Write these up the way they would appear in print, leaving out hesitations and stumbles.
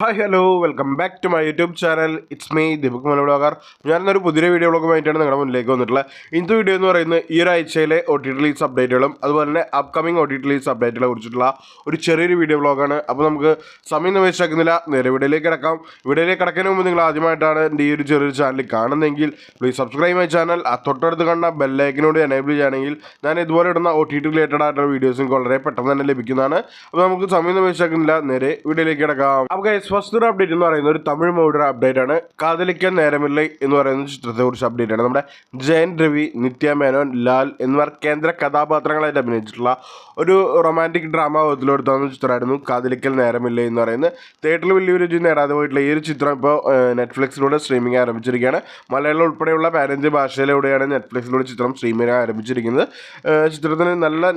Hi hello welcome back to my YouTube channel. It's me Deepak Malayalam. ഞാനൊരു പുതിയ video ബ്ലോഗുമായിട്ടാണ് നിങ്ങളുടെ മുന്നിലേക്ക് വന്നിട്ടുള്ളത്. ഇന്നത്തെ വീഡിയോ എന്ന് പറയുന്നത് ഈ ഒരു ആഴ്ചയിലെ OTT റിലീസ് അപ്ഡേറ്റുകളും അതുപോലെ തന്നെ അപ്കമിങ് OTT റിലീസ് അപ്ഡേറ്റുകളെ കുറിച്ചിട്ടുള്ള ഒരു ചെറിയൊരു വീഡിയോ ബ്ലോഗാണ്. അപ്പോൾ നമുക്ക് സമയം വേസ്റ്റാക്കുന്നില്ല, നേരെ വീഡിയോയിലേക്ക് കിടക്കാം. വീഡിയോയിലേക്ക് കിടക്കുന്നതിന് മുമ്പ് നിങ്ങൾ ആദ്യമായിട്ടാണ് എൻ്റെ ഈ ഒരു ചെറിയൊരു ചാനൽ കാണുന്നതെങ്കിൽ പ്ലീസ് സബ്സ്ക്രൈബ് മൈ ചാനൽ. ആ തൊട്ടടുത്ത് കാണുന്ന ബെല്ലൈക്കനോട് എനേബിൾ ചെയ്യുകയാണെങ്കിൽ ഞാൻ ഇതുപോലെ ഇടുന്ന OTT റിലേറ്റഡ് ആയിട്ടുള്ള വീഡിയോസും വളരെ പെട്ടെന്ന് തന്നെ ലഭിക്കുന്നതാണ്. അപ്പോൾ നമുക്ക് സമയം വേസ്റ്റാക്കുന്നില്ല, നേരെ വീഡിയോയിലേക്ക് കിടക്കാം. അപ്പോൾ ഫസ്റ്റ് ഒരു അപ്ഡേറ്റ് എന്ന് പറയുന്നത് ഒരു തമിഴ് മൂവിയുടെ അപ്ഡേറ്റ് ആണ്. കാതലിക്കാൻ നേരമില്ല എന്ന് പറയുന്ന ചിത്രത്തെ കുറിച്ച് അപ്ഡേറ്റ് ആണ്. നമ്മുടെ ജയൻ രവി, നിത്യ മേനോൻ, ലാൽ എന്നിവർ കേന്ദ്ര കഥാപാത്രങ്ങളായിട്ട് അഭിനയിച്ചിട്ടുള്ള ഒരു റൊമാൻറ്റിക് ഡ്രാമ ബോധത്തിലെടുത്താവുന്ന ചിത്രമായിരുന്നു കാതലിക്കൽ നേരമില്ല എന്ന് പറയുന്നത്. തിയേറ്ററിൽ വലിയ രുചി നേടാതെ പോയിട്ടുള്ള ഈ ഒരു ചിത്രം ഇപ്പോൾ നെറ്റ്ഫ്ലിക്സിലൂടെ സ്ട്രീമിംഗ് ആരംഭിച്ചിരിക്കുകയാണ്. മലയാളം ഉൾപ്പെടെയുള്ള പാരഞ്ച് ഭാഷയിലൂടെയാണ് നെറ്റ്ഫ്ലിക്സിലൂടെ ചിത്രം സ്ട്രീമിംഗ് ആരംഭിച്ചിരിക്കുന്നത്. ചിത്രത്തിന് നല്ല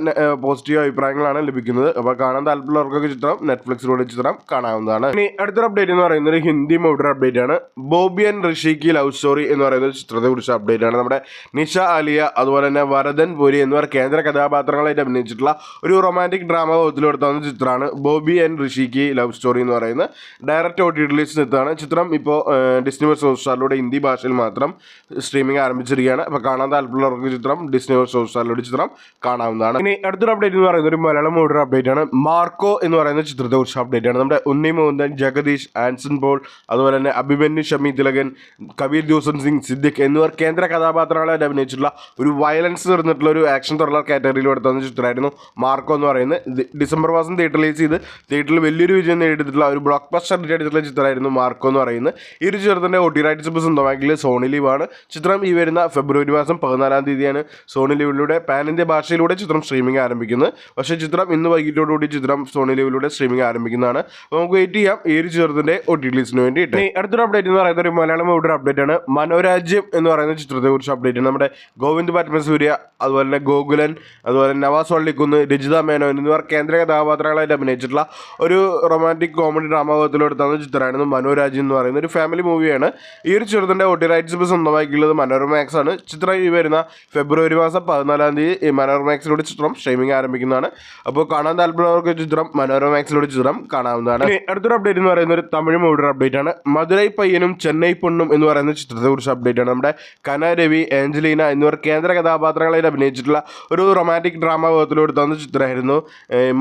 പോസിറ്റീവ് അഭിപ്രായങ്ങളാണ് ലഭിക്കുന്നത്. അപ്പോൾ കാണാൻ താല്പര്യമുള്ളവർക്കൊക്കെ നെറ്റ്ഫ്ലിക്സിലൂടെ ചിത്രം കാണാവുന്നതാണ്. ഇനി അടുത്തൊരു അപ്ഡേറ്റ് എന്ന് പറയുന്നത് ഒരു ഹിന്ദി മൂവിയുടെ അപ്ഡേറ്റ് ആണ്. ബോബി ആൻഡ് ഋഷിക്ക് ലവ് സ്റ്റോറി എന്ന് പറയുന്ന ഒരു ചിത്രത്തെ കുറിച്ച് അപ്ഡേറ്റ് ആണ്. നമ്മുടെ നിഷ ആലിയ അതുപോലെ തന്നെ വരദൻ പുരി എന്നിവർ കേന്ദ്ര കഥാപാത്രങ്ങളായിട്ട് അഭിനയിച്ചിട്ടുള്ള ഒരു റൊമാൻറ്റിക് ഡ്രാമ ബോധത്തിലെടുത്താവുന്ന ചിത്രമാണ് ബോബി ആൻഡ് ഋഷിക്ക് ലവ് സ്റ്റോറി എന്ന് പറയുന്നത്. ഡയറക്റ്റ് OTT റിലീസ് എത്താണ്. ചിത്രം ഇപ്പോൾ ഡിസ്നി പ്ലസ് ഹോട്ട്സ്റ്റാറിലൂടെ ഹിന്ദി ഭാഷയിൽ മാത്രം സ്ട്രീമിംഗ് ആരംഭിച്ചിരിക്കുകയാണ്. അപ്പോൾ കാണാൻ താല്പര്യമുള്ളവർക്ക് ചിത്രം ഡിസ്നി പ്ലസ് ഹോട്ട്സ്റ്റാറിലൂടെ ചിത്രം കാണാവുന്നതാണ്. ഇനി അടുത്തൊരു അപ്ഡേറ്റ് എന്ന് പറയുന്നത് ഒരു മലയാളം മൂവിയുടെ അപ്ഡേറ്റ് ആണ്. മാർക്കോ എന്ന് പറയുന്ന ചിത്രത്തെ കുറിച്ച് അപ്ഡേറ്റ് ആണ്. നമ്മുടെ ഉണ്ണി മോഹൻ, ജഗദീഷ്, ആൻസൺ പോൾ അതുപോലെ തന്നെ അഭിമന്യു, ഷമി തിലകൻ, കബീർ ജോസൻ സിംഗ്, സിദ്ദിഖ് എന്നിവർ കേന്ദ്ര കഥാപാത്രങ്ങളായിട്ട് അഭിനയിച്ചിട്ടുള്ള ഒരു വയലൻസ് നിറഞ്ഞിട്ടുള്ള ഒരു ആക്ഷൻ ത്രില്ലർ കാറ്റഗറിയിൽ എടുത്തുന്ന ചിത്രമായിരുന്നു മാർക്കോ എന്ന് പറയുന്നത്. ഡിസംബർ മാസം തിയേറ്റർ റിലീസ് ചെയ്ത് തിയേറ്ററിൽ വലിയൊരു വിജയം നേടിയിട്ടുള്ള ഒരു ബ്ലോക്ക് ബസ്റ്റർ എടുത്തിട്ടുള്ള ചിത്രമായിരുന്നു മാർക്കോ എന്ന് പറയുന്നത്. ഈ ഒരു ചിത്രത്തിൻ്റെ OTT റൈറ്റ്സ് ഇപ്പോൾ സ്വന്തമാക്കിയത് സോണി ലീവാണ്. ചിത്രം ഈ വരുന്ന ഫെബ്രുവരി മാസം 14-ാം തീയതിയാണ് സോണി ലീവിലൂടെ പാൻ ഇന്ത്യ ഭാഷയിലൂടെ ചിത്രം സ്ട്രീമിംഗ് ആരംഭിക്കുന്നത്. പക്ഷേ ചിത്രം ഇന്ന് വൈകിട്ടോടുകൂടി ചിത്രം സോണി ലീവിലൂടെ സ്ട്രീമിംഗ് ആരംഭിക്കുന്നതാണ്. അപ്പോൾ നമുക്ക് വെയിറ്റ് ചെയ്യാം ഈ ഒരു ചിത്രത്തിന്റെ OTT റിലീസിന് വേണ്ടിയിട്ട്. അടുത്തൊരു അപ്ഡേറ്റ് എന്ന് പറയുന്നത് ഒരു മലയാളം മൂവിയുടെ അപ്ഡേറ്റ് ആണ്. മനോരാജ്യം എന്ന് പറയുന്ന ചിത്രത്തെ കുറിച്ച് അപ്ഡേറ്റ് ആണ്. നമ്മുടെ ഗോവിന്ദ് പത്മസൂര്യ അതുപോലെ തന്നെ ഗോകുലൻ അതുപോലെ തന്നെ നവാസ് വള്ളിക്കുന്ന്, രജിത മേനോൻ എന്നിവർ കേന്ദ്ര കഥാപാത്രങ്ങളായിട്ട് അഭിനയിച്ചിട്ടുള്ള ഒരു റൊമാൻറ്റിക് കോമഡി ഡ്രാമ ബോധത്തിലെടുത്താവുന്ന ചിത്രമായിരുന്നു മനോരാജ്യം എന്ന് പറയുന്നത്. ഒരു ഫാമിലി മൂവിയാണ്. ഈ ഒരു ചിത്രത്തിന്റെ OTT റൈറ്റ്സ് ഇപ്പോൾ സ്വന്തമാക്കിയുള്ളത് മനോരമാക്സ് ആണ്. ചിത്രം ഈ വരുന്ന ഫെബ്രുവരി മാസം 14-ാം തീയതി മനോരമാക്സിലൂടെ ചിത്രം സ്ട്രീമിംഗ് ആരംഭിക്കുന്നതാണ്. അപ്പോൾ കാണാൻ താല്പര്യമുള്ളവർക്ക് ചിത്രം മനോരമാക്സിലൂടെ ചിത്രം കാണാവുന്നതാണ്. അടുത്തൊരു അപ്ഡേറ്റ് എന്ന് പറയുന്ന ഒരു തമിഴ് മൂവിയുടെ അപ്ഡേറ്റ് ആണ്. മധുരൈ പയ്യനും ചെന്നൈ പൊണ്ണും എന്ന് പറയുന്ന ചിത്രത്തെ കുറിച്ച് അപ്ഡേറ്റ് ആണ്. നമ്മുടെ കന, രവി, ഏഞ്ചലീന എന്നിവർ കേന്ദ്ര കഥാപാത്രങ്ങളായിട്ട് അഭിനയിച്ചിട്ടുള്ള ഒരു റൊമാൻറ്റിക് ഡ്രാമ ബോധത്തിലെടുത്താവുന്ന ചിത്രമായിരുന്നു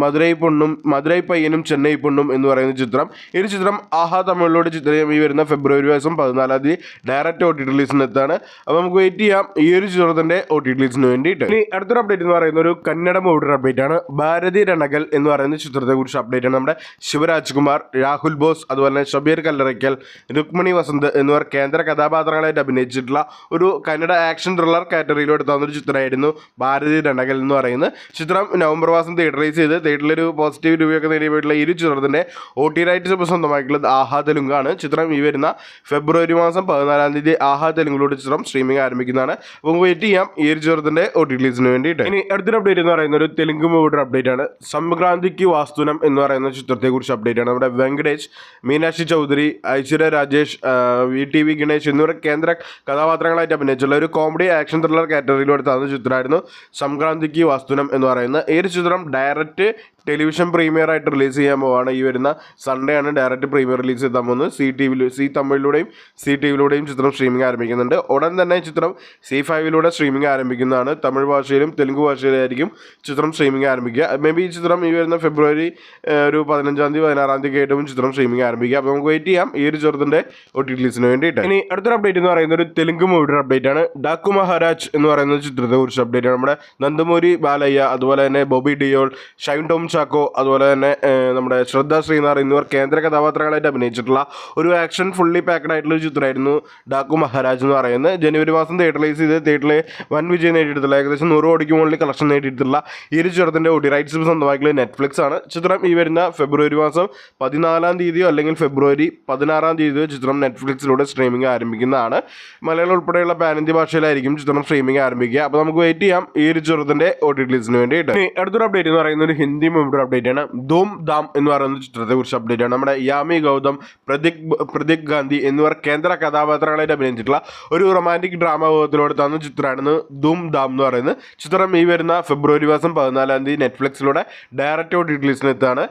മധുരൈ പയ്യനും ചെന്നൈ പൊണ്ണും എന്ന് പറയുന്ന ചിത്രം. ഈ ഒരു ചിത്രം ആഹാ തമിഴിലൂടെ ചിത്രം ഈ വരുന്ന ഫെബ്രുവരി മാസം 14-ാം തീയതി ഡയറക്റ്റ് OTT റിലീസിന് എത്താണ്. അപ്പോൾ നമുക്ക് വെയിറ്റ് ചെയ്യാം ഈ ഒരു ചിത്രത്തിന്റെ OTT റിലീസിന് വേണ്ടിയിട്ട്. ഇനി അടുത്തൊരു അപ്ഡേറ്റ് എന്ന് പറയുന്ന ഒരു കന്നഡ മൂവിയുടെ അപ്ഡേറ്റ് ആണ്. ഭാരതി രണകൽ എന്ന് പറയുന്ന ചിത്രത്തെ കുറിച്ച് അപ്ഡേറ്റ് ആണ്. നമ്മുടെ ശിവരാജ് കുമാർ, രാഹുൽ ബോസ് അതുപോലെ തന്നെ ഷബീർ കല്ലറയ്ക്കൽ, രുക്മിണി വസന്ത് എന്നിവർ കേന്ദ്ര കഥാപാത്രങ്ങളായിട്ട് അഭിനയിച്ചിട്ടുള്ള ഒരു കന്നഡ ആക്ഷൻ ത്രില്ലർ കാറ്റഗറിയിൽ എടുത്താവുന്ന ഒരു ചിത്രമായിരുന്നു ഭാരതി രണകൽ എന്ന് പറയുന്നത്. ചിത്രം നവംബർ മാസം തിയേറ്റർ റിലീസ് ചെയ്ത് തിയേറ്ററിലൊരു പോസിറ്റീവ് റിവ്യൂ ഒക്കെ നേടിയിട്ടുള്ള ഈ ഒരു ചിത്രത്തിന്റെ OTT റൈറ്റ്സ് ഇപ്പോൾ സ്വന്തമാക്കിയുള്ളത് ആഹാ തെലുങ്കാണ്. ചിത്രം ഈ വരുന്ന ഫെബ്രുവരി മാസം 14-ാം തീയതി ആഹാ തെലുങ്കിലൂടെ ചിത്രം സ്ട്രീമിംഗ് ആരംഭിക്കുന്നതാണ്. അപ്പോൾ വെയിറ്റ് ചെയ്യാം ഈ ഒരു ചിത്രത്തിന്റെ OTT റിലീസിന് വേണ്ടിയിട്ട്. ഇനി അടുത്തൊരു അപ്ഡേറ്റ് എന്ന് പറയുന്ന ഒരു തെലുങ്ക് മൂവിയുടെ അപ്ഡേറ്റ് ആണ്. സംക്രാന്തിക്ക് വാസ്തുനം എന്ന് പറയുന്ന ചിത്രത്തെ കുറിച്ച് അപ്ഡേറ്റ് ആണ്. നമ്മുടെ വെങ്കടേഷ്, മീനാക്ഷി ചൗധരി, ഐശ്വര്യ രാജേഷ്, VTV ഗണേഷ് എന്നിവർ കേന്ദ്ര കഥാപാത്രങ്ങളായിട്ട് അഭിനയിച്ചുള്ള ഒരു കോമഡി ആക്ഷൻ ത്രില്ലർ കാറ്റഗറിയിലെടുത്താവുന്ന ചിത്രമായിരുന്നു സംക്രാന്തിക്ക് വാസ്തുനം എന്ന് പറയുന്നത്. ഈ ഒരു ചിത്രം ഡയറക്റ്റ് ടെലിവിഷൻ പ്രീമിയർ ആയിട്ട് റിലീസ് ചെയ്യാൻ പോവാണ്. ഈ വരുന്ന സൺഡേ ആണ് ഡയറക്റ്റ് പ്രീമിയർ റിലീസ് ചെയ്താൽ പോകുന്നത്. സി തമിഴിലൂടെയും CTVയിലൂടെയും ചിത്രം സ്ട്രീമിംഗ് ആരംഭിക്കുന്നുണ്ട്. ഉടൻ തന്നെ ചിത്രം C5 സ്ട്രീമിംഗ് ആരംഭിക്കുന്നതാണ്. തമിഴ് ഭാഷയിലും തെലുങ്ക് ഭാഷയിലായിരിക്കും ചിത്രം സ്ട്രീമിംഗ് ആരംഭിക്കുക. മേ ബി ഈ ചിത്രം ഈ വരുന്ന ഫെബ്രുവരി ഒരു 15-ാം തീയതി 16-ാം തീയതി ആയിട്ടും ചിത്രം സ്ട്രീമിംഗ് ആരംഭിക്കുക. അപ്പോൾ നമുക്ക് വെയിറ്റ് ചെയ്യാം ഈ ഒരു ചിത്രത്തിന്റെ OTT റിലീസിന് വേണ്ടിയിട്ട്. ഇനി അടുത്തൊരു അപ്ഡേറ്റ് എന്ന് പറയുന്നത് ഒരു തെലുങ്ക് മൂവിയുടെ അപ്ഡേറ്റ് ആണ്. ഡാക്കു മഹാരാജ് എന്ന് പറയുന്ന ചിത്രത്തെ കുറിച്ച് അപ്ഡേറ്റ് ആണ്. നമ്മുടെ നന്ദമൂരി ബാലയ്യ അതുപോലെ തന്നെ ബോബി ഡിയോൾ, ഷൈൻ ടോം ചാക്കോ അതുപോലെ തന്നെ നമ്മുടെ ശ്രദ്ധ ശ്രീനാർ എന്നിവർ കേന്ദ്ര കഥാപാത്രങ്ങളായിട്ട് അഭിനയിച്ചിട്ടുള്ള ഒരു ആക്ഷൻ ഫുള്ളി പാക്ഡ് ആയിട്ടുള്ള ഒരു ചിത്രമായിരുന്നു ഡാക്കു മഹാരാജ് എന്ന് പറയുന്നത്. ജനുവരി മാസം തിയേറ്റർ റിലീസ് ചെയ്ത് തിയേറ്ററിൽ വൻ വിജയം നേടിയിട്ടുള്ള ഏകദേശം 100 കോടിക്ക് മുകളിൽ കളക്ഷൻ നേടിയിട്ടുള്ള ഈ ഒരു ചിത്രത്തിന്റെ OTT റൈറ്റ്സ് സ്വന്തമാക്കിയത് നെറ്റ്ഫ്ലിക്സ് ആണ്. ചിത്രം ഈ വരുന്ന ഫെബ്രുവരി മാസം 14-ാം തീയതിയോ അല്ലെങ്കിൽ ഫെബ്രുവരി 16-ാം തീയതിയോ ചിത്രം നെറ്റ്ഫ്ലിക്സിലൂടെ സ്ട്രീമിംഗ് ആരംഭിക്കുന്നതാണ്. മലയാളം ഉൾപ്പെടെയുള്ള പാൻ ഇന്ത്യ ഭാഷയിലായിരിക്കും ചിത്രം സ്ട്രീമിംഗ് ആരംഭിക്കുക. അപ്പോൾ നമുക്ക് വെയിറ്റ് ചെയ്യാം ഈ ഒരു ചിത്രത്തിന്റെ OTT റിലീസിന് വേണ്ടിയിട്ട്. അടുത്തൊരു അപ്ഡേറ്റ് എന്ന് പറയുന്ന ഒരു ഹിന്ദി മൂവി അപ്ഡേറ്റ് ആണ്. ധൂം ധാം എന്ന് പറയുന്ന ചിത്രത്തെ കുറിച്ച് അപ്ഡേറ്റ് ആണ്. നമ്മുടെ യാമി ഗൗതം, പ്രദീപ് ഗാന്ധി എന്നിവർ കേന്ദ്ര കഥാപാത്രങ്ങളായിട്ട് അഭിനയിച്ചിട്ടുള്ള ഒരു റൊമാൻറ്റിക് ഡ്രാമ വിഭാഗത്തിലൂടെ തന്ന ചിത്രമാണ് ധൂം ധാം എന്ന് പറയുന്നത്. ചിത്രം ഈ വരുന്ന ഫെബ്രുവരി മാസം 14 നെറ്റ്ഫ്ലിക്സിലൂടെ ഡയറക്റ്റ് OTT-ലെത്താണ്.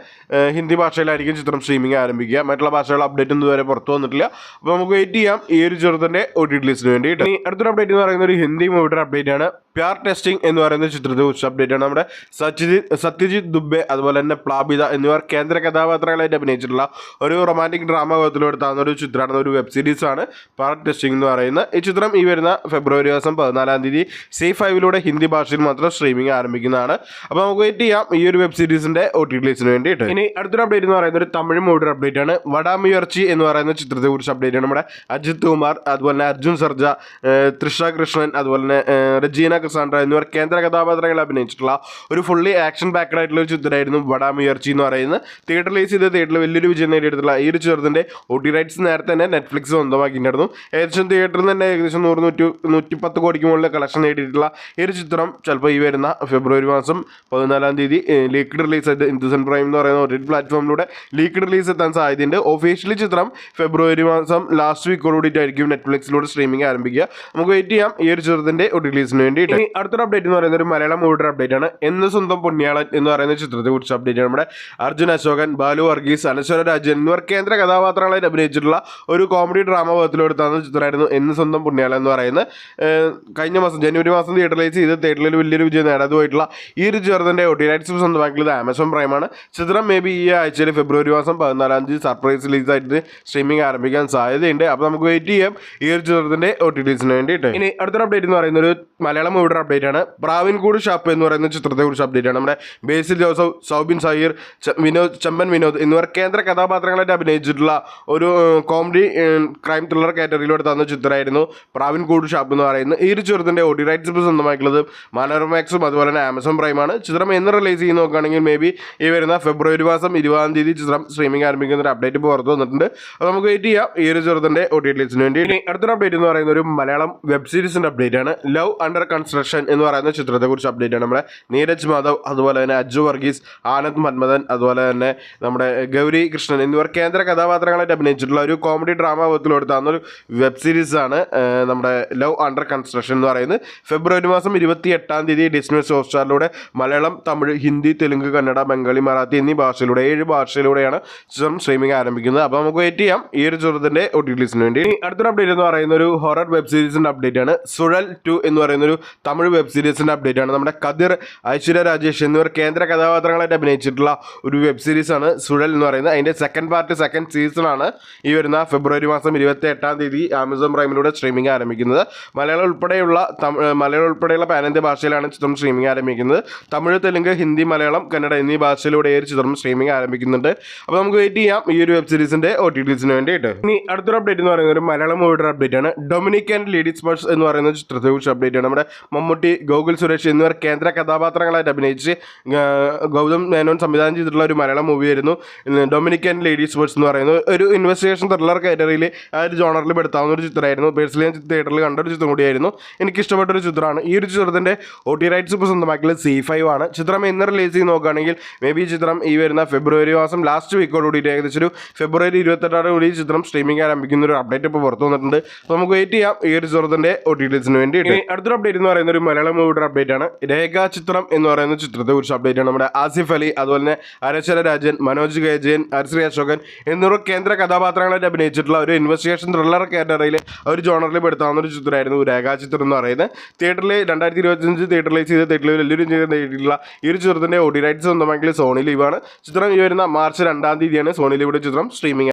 ഹിന്ദി ഭാഷയിലായിരിക്കും ചിത്രം സ്ട്രീമിംഗ് ആരംഭിക്കുക. മറ്റുള്ള ഭാഷകൾ അപ്ഡേറ്റ് ഒന്നും ഇതുവരെ പുറത്തു വന്നിട്ടില്ല. അപ്പോൾ നമുക്ക് വെയിറ്റ് ചെയ്യാം ഈ ഒരു ചിത്രത്തിൻ്റെ OTT-ലിസ്റ്റിന് വേണ്ടിയിട്ട്. ഇനി അടുത്തൊരു അപ്ഡേറ്റ് എന്ന് പറയുന്ന ഒരു ഹിന്ദി മൂവിയുടെ അപ്ഡേറ്റ് ആണ്. പ്യാർ ടെസ്റ്റിംഗ് എന്ന് പറയുന്ന ചിത്രത്തെ കുറിച്ച് അപ്ഡേറ്റ് ആണ്. നമ്മുടെ സത്യജിത് ദുബെ അതുപോലെ തന്നെ പ്ലാബിത എന്നിവർ കേന്ദ്ര കഥാപാത്രങ്ങളായിട്ട് അഭിനയിച്ചിട്ടുള്ള ഒരു റൊമാൻറ്റിക് ഡ്രാമ വിഭാഗത്തിലൂടെ താന്ന ഒരു ചിത്രമാണ്, ഒരു വെബ് സീരീസ് ആണ് പ്യാർ ടെസ്റ്റിംഗ് എന്ന് പറയുന്നത്. ഈ ചിത്രം ഈ വരുന്ന ഫെബ്രുവരി മാസം 14 C5 ഹിന്ദി ഭാഷയിൽ മാത്രം സ്ട്രീമിംഗ് ആരംഭിക്കുന്നതാണ്. അപ്പോൾ നമുക്ക് വെയിറ്റ് ചെയ്യാം ഈ ഒരു വെബ് സീരീസിന്റെ OTT-ലിസ്റ്റിന് വേണ്ടിയിട്ട്. ഇനി അടുത്തൊരു അപ്ഡേറ്റ് എന്ന് പറയുന്നത് ഒരു തമിഴ് മൂവിയുടെ അപ്ഡേറ്റ് ആണ്. വടാമുയർച്ചി എന്ന് പറയുന്ന ചിത്രത്തെ കുറിച്ച് അപ്ഡേറ്റ് ആണ്. നമ്മുടെ അജിത് കുമാർ അതുപോലെ തന്നെ അർജുൻ സർജ, തൃഷ കൃഷ്ണൻ അതുപോലെ തന്നെ റജീന ക്രിസാൻഡ്ര എന്നിവർ കേന്ദ്ര കഥാപാത്രങ്ങൾ അഭിനയിച്ചിട്ടുള്ള ഒരു ഫുള്ളി ആക്ഷൻ ബാക്ക്ഡ് ആയിട്ടുള്ള ഒരു ചിത്രമായിരുന്നു വടാമുയർച്ചി എന്ന് പറയുന്നത്. തിയേറ്റർ റിലീസ് ചെയ്ത് തിയേറ്ററിൽ വലിയൊരു വിജയം നേടിയെടുത്തുള്ള ഈ ഒരു ചിത്രത്തിന്റെ OTT റൈറ്റ്സ് നേരത്തെ തന്നെ നെറ്റ്ഫ്ലിക്സ് സ്വന്തമാക്കിയിട്ടുണ്ടായിരുന്നു. ഏകദേശം തിയേറ്ററിൽ തന്നെ ഏകദേശം 100-110 കോടിക്ക് മുകളിൽ കളക്ഷൻ നേടിയിട്ടുള്ള ഈ ഒരു ചിത്രം ചിലപ്പോൾ ഈ വരുന്ന ഫെബ്രുവരി മാസം 14 ലീക്ക്ഡ് റിലീസ് ആയിട്ട് ഇൻഡസൻ പ്രൈം എന്ന് പറയുന്ന OTT പ്ലാറ്റ്ഫോമിലൂടെ ലീക്ക്ഡ് റിലീസ് എത്താൻ സാധ്യതയുണ്ട്. ഒഫീഷ്യലി ചിത്രം ഫെബ്രുവരി മാസം ലാസ്റ്റ് വീക്കോടുകൂടിയിട്ടായിരിക്കും നെറ്റ്ഫ്ലിക്സിലൂടെ സ്ട്രീമിംഗ് ആരംഭിക്കുക. നമുക്ക് വെയിറ്റ് ചെയ്യാം ഈ ഒരു ചിത്രത്തിന്റെ OTT റിലീസിന് വേണ്ടിയിട്ട്. ഇനി അടുത്തൊരു അപ്ഡേറ്റ് എന്ന് പറയുന്നത് ഒരു മലയാളം മൂവിയുടെ അപ്ഡേറ്റ് ആണ്. എന്ന് സ്വന്തം പുണ്യാളൻ എന്ന് പറയുന്ന ചിത്രത്തെ കുറിച്ച് അപ്ഡേറ്റ് ആണ്. നമ്മുടെ അർജുൻ അശോകൻ, ബാലു വർഗീസ്, അനശ്വര രാജൻ എന്നിവർ കേന്ദ്ര കഥാപാത്രങ്ങളായിട്ട് അഭിനയിച്ചിട്ടുള്ള ഒരു കോമഡി ഡ്രാമ വിഭാഗത്തിലൂടെ തന്ന ചിത്രമായിരുന്നു എന്ന് സ്വന്തം പുണ്യാളൻ എന്ന് പറയുന്നത്. കഴിഞ്ഞ മാസം ജനുവരി മാസം തിയേറ്റർ റിലീസ് ചെയ്ത് തിയേറ്ററിൽ വലിയൊരു വിജയം നേടാതുമായിട്ടുള്ള ഈ ഒരു ചിത്രത്തിന്റെ OTT റൈറ്റ്സ് സ്വന്തമാക്കിയത് ആമസോൺ പ്രൈമാണ്. ചിത്രം മേ ബി ഈ ആഴ്ചയിൽ ഫെബ്രുവരി മാസം 14 സർപ്രൈസ് റിലീസായിട്ട് സ്ട്രീമിംഗ് ആരംഭിക്കാൻ സാധ്യതയുണ്ട്. അപ്പോൾ നമുക്ക് വെയിറ്റ് ചെയ്യാം ഈ ഒരു ചിത്രത്തിന്റെ OTT-ലിസ്റ്റിന് വേണ്ടിയിട്ട്. ഇനി അടുത്തൊരു അപ്ഡേറ്റ് എന്ന് പറയുന്ന ഒരു മലയാളം മൂവിയുടെ അപ്ഡേറ്റ് ആണ്. പ്രാവിൻകൂട് ഷാപ്പ് എന്ന് പറയുന്ന ചിത്രത്തെ കുറിച്ച് അപ്ഡേറ്റ് ആണ്. നമ്മുടെ ബേസിൽ ജോസഫ്, സൗബിൻ സാഹിർ, ചെമ്പൻ വിനോദ് എന്നിവർ കേന്ദ്ര കഥാപാത്രങ്ങളായിട്ട് അഭിനയിച്ചിട്ടുള്ള ഒരു കോമഡി ക്രൈം ത്രില്ലർ കാറ്റഗറിയിലൂടെ തന്ന ചിത്രമായിരുന്നു പ്രാവിൻകൂട് ഷാപ്പ് എന്ന് പറയുന്നത്. ഈ ഒരു ചിത്രത്തിന്റെ OTT റൈറ്റ്സ് ഇപ്പോൾ സ്വന്തമായിട്ടുള്ളത് മനോരമാക്സും അതുപോലെ തന്നെ ആമസോൺ പ്രൈമാണ്. ചിത്രം എന്ന് റിലീസ് ചെയ്യുന്ന നോക്കുകയാണെങ്കിൽ മേ ബി ഈ വരുന്ന ഫെബ്രുവരി മാസം 20 ചിത്രം സ്ട്രീമിംഗ് ആരംഭിക്കുന്ന ഒരു അപ്ഡേറ്റ് ഇപ്പോൾ പുറത്തു വന്നിട്ടുണ്ട്. അപ്പോൾ നമുക്ക് വെയിറ്റ് ചെയ്യാം ഈ ഒരു ചിത്രത്തിന്റെ OTT-ലിസ്റ്റിന് വേണ്ടി. ഇനി അടുത്തൊരു അപ്ഡേറ്റ് എന്ന് പറയുന്ന ഒരു മലയാളം വെബ് സീരീസിന്റെ അപ്ഡേറ്റ് ആണ്. ലവ് അണ്ടർ കൺസ്ട്രക്ഷൻ എന്ന് പറയുന്ന ചിത്രത്തെ കുറിച്ച് അപ്ഡേറ്റ് ആണ്. നമ്മുടെ നീരജ് മാധവ് അതുപോലെ തന്നെ അജ്ജു വർഗീസ്, ആനന്ദ് മന്മഥൻ അതുപോലെ തന്നെ നമ്മുടെ ഗൗരി കൃഷ്ണൻ എന്നിവർ കേന്ദ്ര കഥാപാത്രങ്ങളായിട്ട് അഭിനയിച്ചിട്ടുള്ള ഒരു കോമഡി ഡ്രാമ വിഭാഗത്തിലൂടെ തന്നൊരു വെബ് സീരീസ് ആണ് നമ്മുടെ ലവ് അണ്ടർ കൺസ്ട്രക്ഷൻ എന്ന് പറയുന്നത്. ഫെബ്രുവരി മാസം 28 ഡിസ്നി ഹോട്ട്സ്റ്റാറിലൂടെ മലയാളം, തമിഴ്, ഹിന്ദി, തെലുങ്ക്, കന്നഡ, ബംഗാളി, മറാത്തി എന്നീ ഭാഷയിലൂടെ 7 ഭാഷയിലൂടെയാണ് ചിത്രം സ്ട്രീമിംഗ് ആരംഭിക്കുന്നത്. അപ്പോൾ നമുക്ക് വെയിറ്റ് ചെയ്യാം ഈ ഒരു ചിത്രത്തിന്റെ OTT-ലിസ്റ്റിന് വേണ്ടി. അടുത്തൊരു അപ്ഡേറ്റ് എന്ന് പറയുന്ന ഒരു ഹൊറർ വെബ് സീരീസിന്റെ അപ്ഡേറ്റ് ആണ്. സുഴൽ 2 എന്ന് പറയുന്ന ഒരു തമിഴ് വെബ് സീരീസിന്റെ അപ്ഡേറ്റ് ആണ്. നമ്മുടെ കതിർ, ഐശ്വര്യ രാജേഷ് എന്നിവർ കേന്ദ്ര കഥാപാത്രങ്ങളായിട്ട് അഭിനയിച്ചിട്ടുള്ള ഒരു വെബ് സീരീസ് ആണ് സുഴൽ എന്ന് പറയുന്നത്. അതിന്റെ സെക്കൻഡ് പാർട്ട്, സെക്കൻഡ് സീസൺ ആണ് ഈ വരുന്ന ഫെബ്രുവരി മാസം 28 ആമസോൺ പ്രൈമിലൂടെ സ്ട്രീമിംഗ് ആരംഭിക്കുന്നത്. മലയാളം ഉൾപ്പെടെയുള്ള പാനന്ത്യ ഭാഷയിലാണ് ചിത്രം സ്ട്രീമിംഗ് ആരംഭിക്കുന്നത്. തമിഴ്, തെലുങ്ക്, ഹിന്ദി, മലയാളം, കന്നഡ എന്നീ ഭാഷയിലൂടെ ഈ ചിത്രം സ്ട്രീമിംഗ് ആരംഭിക്കുന്നുണ്ട്. അപ്പോൾ നമുക്ക് വെയിറ്റ് ചെയ്യാം ഈ ഒരു വെബ് സീരീസിന്റെ OTT-ലിസ്റ്റിന് വേണ്ടിയിട്ട്. ഇനി അടുത്തൊരു അപ്ഡേറ്റ് എന്ന് പറയുന്നത് ഒരു മലയാളം മൂവിയുടെ അപ്ഡേറ്റ് ആണ്. ഡൊമിനിക് ആൻഡ് ലേഡീസ് ബസ് എന്ന് പറയുന്ന ചിത്രത്തെ കുറിച്ച് അപ്ഡേറ്റ് ആണ്. നമ്മുടെ മമ്മൂട്ടി, ഗോകുൽ സുരേഷ് എന്നിവർ കേന്ദ്ര കഥാപാത്രങ്ങളായിട്ട് അഭിനയിച്ച് ഗൗതം മേനോൻ സംവിധാനം ചെയ്തിട്ടുള്ള ഒരു മലയാളം മൂവിയായിരുന്നു ഡൊമിനിക് ആൻഡ് ലേഡീസ് ബസ് എന്ന് പറയുന്നത്. ഒരു ഇൻവെസ്റ്റിഗേഷൻ ത്രില്ലർ കാറ്റഗറിയിൽ ആ ഒരു ജോണറിൽ പെടുത്താവുന്ന ഒരു ചിത്രമായിരുന്നു. പേഴ്സണലി ഞാൻ തിയേറ്ററിൽ കണ്ട ഒരു ചിത്രം കൂടിയായിരുന്നു. എനിക്ക് ഇഷ്ടപ്പെട്ടൊരു ചിത്രമാണ്. ഈ ഒരു ചിത്രത്തിന്റെ OTT റൈറ്റ്സ് ഇപ്പോൾ സ്വന്തമാക്കിയത് C5 ആണ്. ചിത്രം എന്ന് റിലീസ് ചെയ്ത് നോക്കുകയാണെങ്കിൽ മേ ബി ചിത്രം ഈ വരുന്ന ഫെബ്രുവരി മാസം ലാസ്റ്റ് വീക്കോട് കൂടിയിട്ട് ഏകദേശം ഒരു ഫെബ്രുവരി 28 കൂടി ചിത്രം സ്ട്രീമിംഗ് ആരംഭിക്കുന്ന ഒരു അപ്ഡേറ്റ് ഇപ്പോൾ പുറത്തു വന്നിട്ടുണ്ട്. അപ്പോൾ നമുക്ക് വെയിറ്റ് ചെയ്യാം ഈ ഒരു ചിത്രത്തിന്റെ OTT-ലിസ്റ്റിന് വേണ്ടിയിട്ട്. അടുത്തൊരു അപ്ഡേറ്റ് എന്ന് പറയുന്ന ഒരു മലയാളം മൂവിയുടെ അപ്ഡേറ്റ് ആണ്. രേഖാചിത്രം എന്ന് പറയുന്ന ചിത്രത്തെ കുറിച്ച് അപ്ഡേറ്റ് ആണ്. നമ്മുടെ ആസിഫ് അലി അതുപോലെ തന്നെ അനശ്വര രാജൻ, മനോജ് ഗജയൻ, ഹരിശ്രീ അശോകൻ എന്നിവർ കേന്ദ്ര കഥാപാത്രങ്ങളായിട്ട് അഭിനയിച്ചിട്ടുള്ള ഒരു ഇൻവെസ്റ്റിഗേഷൻ ത്രില്ലർ കാറ്റഗറിയിൽ ഒരു ജോണറിൽ പെടുത്താവുന്ന ഒരു ചിത്രമായിരുന്നു രേഖാചിത്രം എന്ന് പറയുന്നത്. തിയേറ്ററിൽ 2025 തിയേറ്റർ റിലീസ് ചെയ്ത് തിയേറ്ററിൽ വലിയൊരു നേടിയിട്ടുള്ള ഈ ഒരു ചിത്രത്തിന്റെ OTT റൈറ്റ്സ് സ്വന്തമാക്കിയ സോണി ലീവാണ്. ചിത്രം ഈ വരുന്ന മാർച്ച് 2 സോണി ലീവിയുടെ ചിത്രം സ്ട്രീമിംഗ്